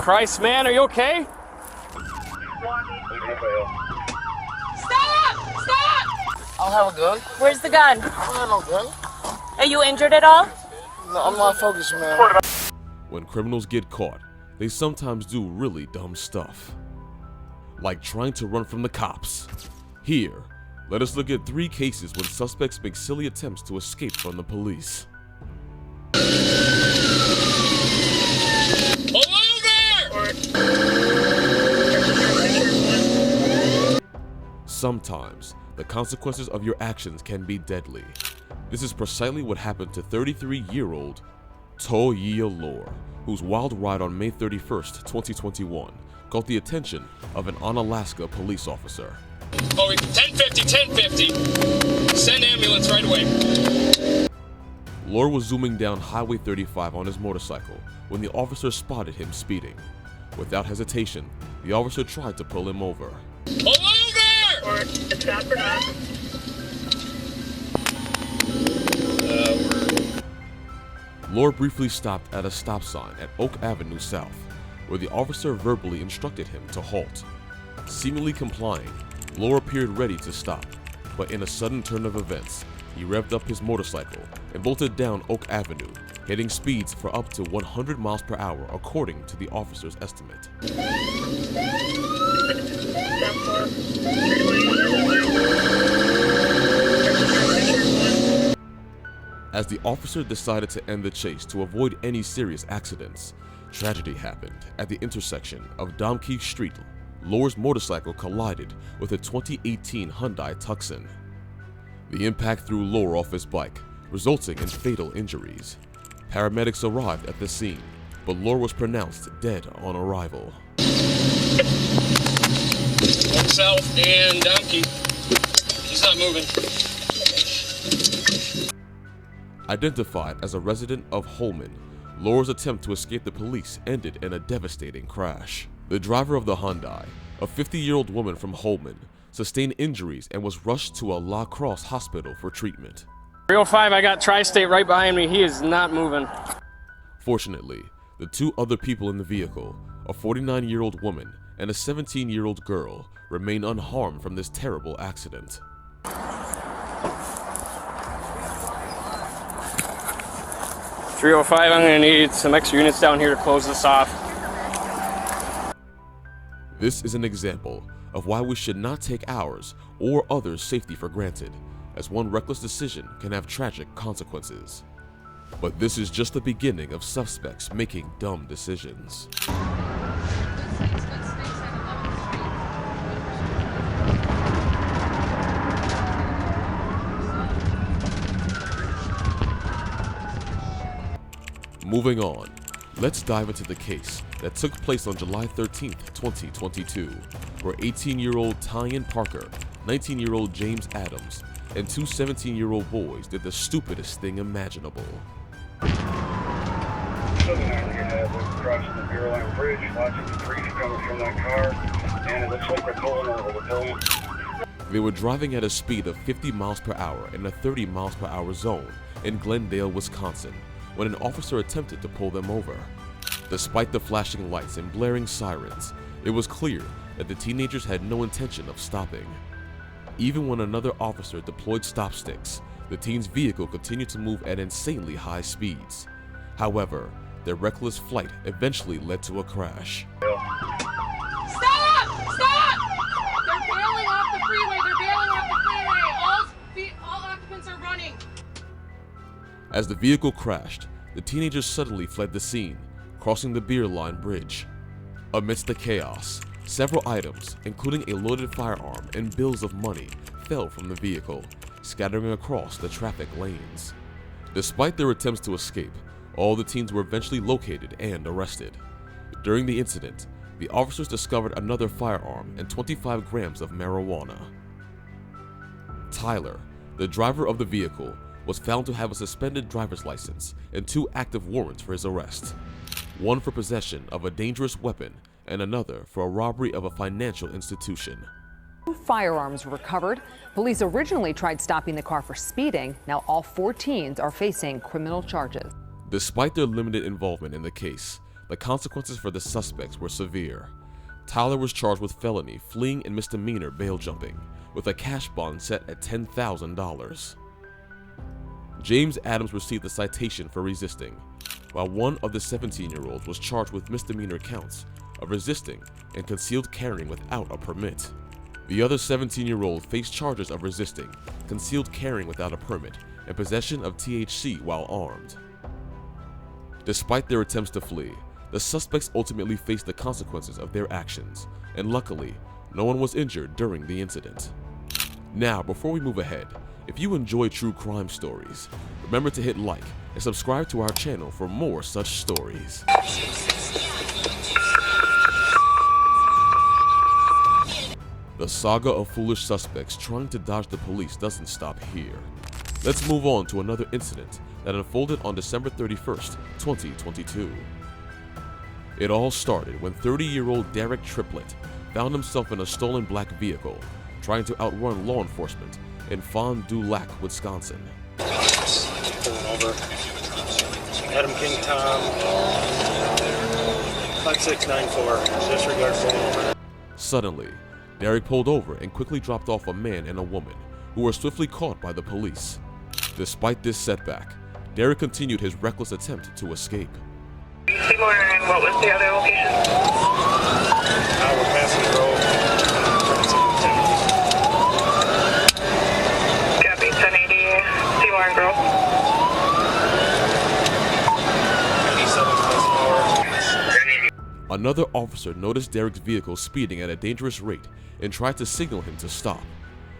Christ, man, are you okay? Stop! Stop! I'll have a gun. Where's the gun? I don't have no gun. Are you injured at all? No, I'm not focused, man. When criminals get caught, they sometimes do really dumb stuff. Like trying to run from the cops. Here, let us look at 3 cases when suspects make silly attempts to escape from the police. Hello there! Sometimes, the consequences of your actions can be deadly. This is precisely what happened to 33-year-old Toya Lore, whose wild ride on May 31st, 2021 caught the attention of an Onalaska police officer. Oh, 1050. Send ambulance right away. Lore was zooming down Highway 35 on his motorcycle when the officer spotted him speeding. Without hesitation, the officer tried to pull him over. Hello there! It's not for now. Lore briefly stopped at a stop sign at Oak Avenue South, where the officer verbally instructed him to halt. Seemingly complying, Lore appeared ready to stop, but in a sudden turn of events, he revved up his motorcycle and bolted down Oak Avenue, hitting speeds for up to 100 miles per hour according to the officer's estimate. As the officer decided to end the chase to avoid any serious accidents, tragedy happened at the intersection of Domkey Street. Lore's motorcycle collided with a 2018 Hyundai Tucson. The impact threw Lore off his bike, resulting in fatal injuries. Paramedics arrived at the scene, but Lore was pronounced dead on arrival. North, south, and Domkey. He's not moving. Identified as a resident of Holman, Lore's attempt to escape the police ended in a devastating crash. The driver of the Hyundai, a 50-year-old woman from Holman, sustained injuries and was rushed to a La Crosse hospital for treatment. 305, I got Tri-State right behind me. He is not moving. Fortunately, the 2 other people in the vehicle, a 49-year-old woman and a 17-year-old girl, remain unharmed from this terrible accident. 305, I'm gonna need some extra units down here to close this off. This is an example of why we should not take ours or others' safety for granted, as one reckless decision can have tragic consequences. But this is just the beginning of suspects making dumb decisions. Moving on, let's dive into the case that took place on July 13th, 2022, where 18-year-old Tyan Parker, 19-year-old James Adams, and 2 17-year-old boys did the stupidest thing imaginable. Crossing the Bureau Line Bridge, lots of debris coming from that car, and it looks like we're pulling over the building. They were driving at a speed of 50 miles per hour in a 30 miles per hour zone in Glendale, Wisconsin, when an officer attempted to pull them over. Despite the flashing lights and blaring sirens, it was clear that the teenagers had no intention of stopping. Even when another officer deployed stop sticks, the teens' vehicle continued to move at insanely high speeds. However, their reckless flight eventually led to a crash. Stop! Stop! They're bailing off the freeway. They're bailing off the freeway. All occupants are running. As the vehicle crashed, the teenagers suddenly fled the scene, crossing the Beer Line Bridge. Amidst the chaos, several items, including a loaded firearm and bills of money, fell from the vehicle, scattering across the traffic lanes. Despite their attempts to escape, all the teens were eventually located and arrested. During the incident, the officers discovered another firearm and 25 grams of marijuana. Tyler, the driver of the vehicle, was found to have a suspended driver's license and 2 active warrants for his arrest, one for possession of a dangerous weapon and another for a robbery of a financial institution. 2 firearms were recovered. Police originally tried stopping the car for speeding. Now all 4 teens are facing criminal charges. Despite their limited involvement in the case, the consequences for the suspects were severe. Tyler was charged with felony, fleeing, and misdemeanor bail jumping, with a cash bond set at $10,000. James Adams received a citation for resisting, while one of the 17-year-olds was charged with misdemeanor counts of resisting and concealed carrying without a permit. The other 17-year-old faced charges of resisting, concealed carrying without a permit, and possession of THC while armed. Despite their attempts to flee, the suspects ultimately faced the consequences of their actions, and luckily, no one was injured during the incident. Now, before we move ahead, if you enjoy true crime stories, remember to hit like and subscribe to our channel for more such stories. The saga of foolish suspects trying to dodge the police doesn't stop here. Let's move on to another incident that unfolded on December 31st, 2022. It all started when 30-year-old Derek Triplett found himself in a stolen black vehicle trying to outrun law enforcement in Fond du Lac, Wisconsin. Pulling over. Adam King Tom, 5694, disregard pulling over. Suddenly, Derek pulled over and quickly dropped off a man and a woman who were swiftly caught by the police. Despite this setback, Derek continued his reckless attempt to escape. Seymour, and what was the other location? We're passing the road. Copy, 1080, Seymour and Grove. 87 miles an hour. Another officer noticed Derek's vehicle speeding at a dangerous rate and tried to signal him to stop.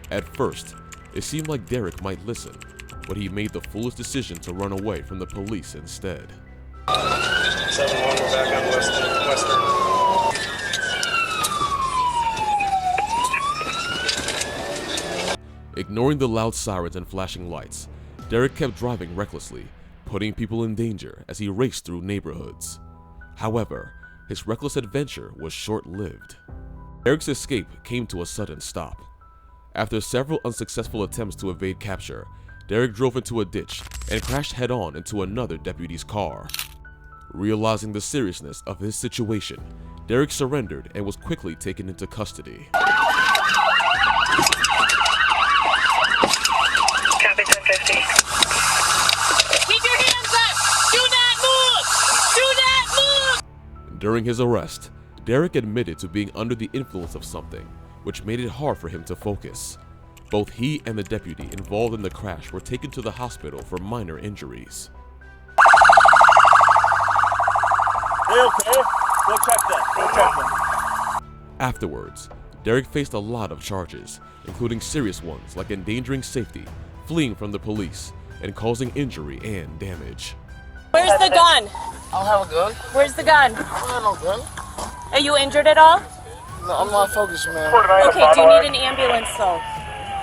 At first, it seemed like Derek might listen, but he made the foolish decision to run away from the police instead. 7-1, we're back on Western. Ignoring the loud sirens and flashing lights, Derek kept driving recklessly, putting people in danger as he raced through neighborhoods. However, his reckless adventure was short-lived. Derek's escape came to a sudden stop. After several unsuccessful attempts to evade capture, Derek drove into a ditch and crashed head-on into another deputy's car. Realizing the seriousness of his situation, Derek surrendered and was quickly taken into custody. Copy, 1050. Keep your hands up! Do not move! Do not move! During his arrest, Derek admitted to being under the influence of something, which made it hard for him to focus. Both he and the deputy involved in the crash were taken to the hospital for minor injuries. They okay? Go check them. Go check them. Afterwards, Derek faced a lot of charges, including serious ones like endangering safety, fleeing from the police, and causing injury and damage. Where's the gun? I don't have a gun. Where's the gun? I don't have no gun. Are you injured at all? No, I'm not focused, man. Okay, do you need an ambulance though?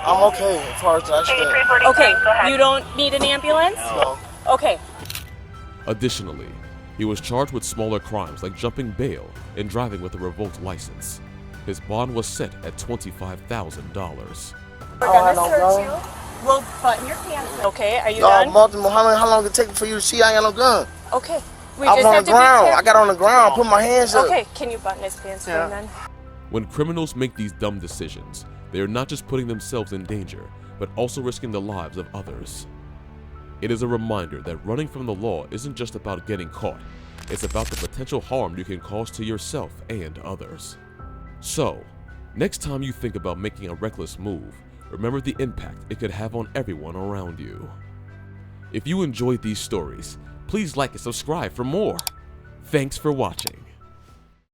I'm okay as far as that shit. Okay, you don't need an ambulance? No. Okay. Additionally, he was charged with smaller crimes like jumping bail and driving with a revoked license. His bond was set at $25,000. We're gonna search you. We'll button your pants. Okay, are you No, done? multiple. How long it take for you to see I ain't got no gun? Okay. We I was just on have the to be ground. careful. I got on the ground, put my hands up. Okay, can you button his pants for him then? When criminals make these dumb decisions, they are not just putting themselves in danger, but also risking the lives of others. It is a reminder that running from the law isn't just about getting caught, it's about the potential harm you can cause to yourself and others. So, next time you think about making a reckless move, remember the impact it could have on everyone around you. If you enjoyed these stories, please like and subscribe for more. Thanks for watching.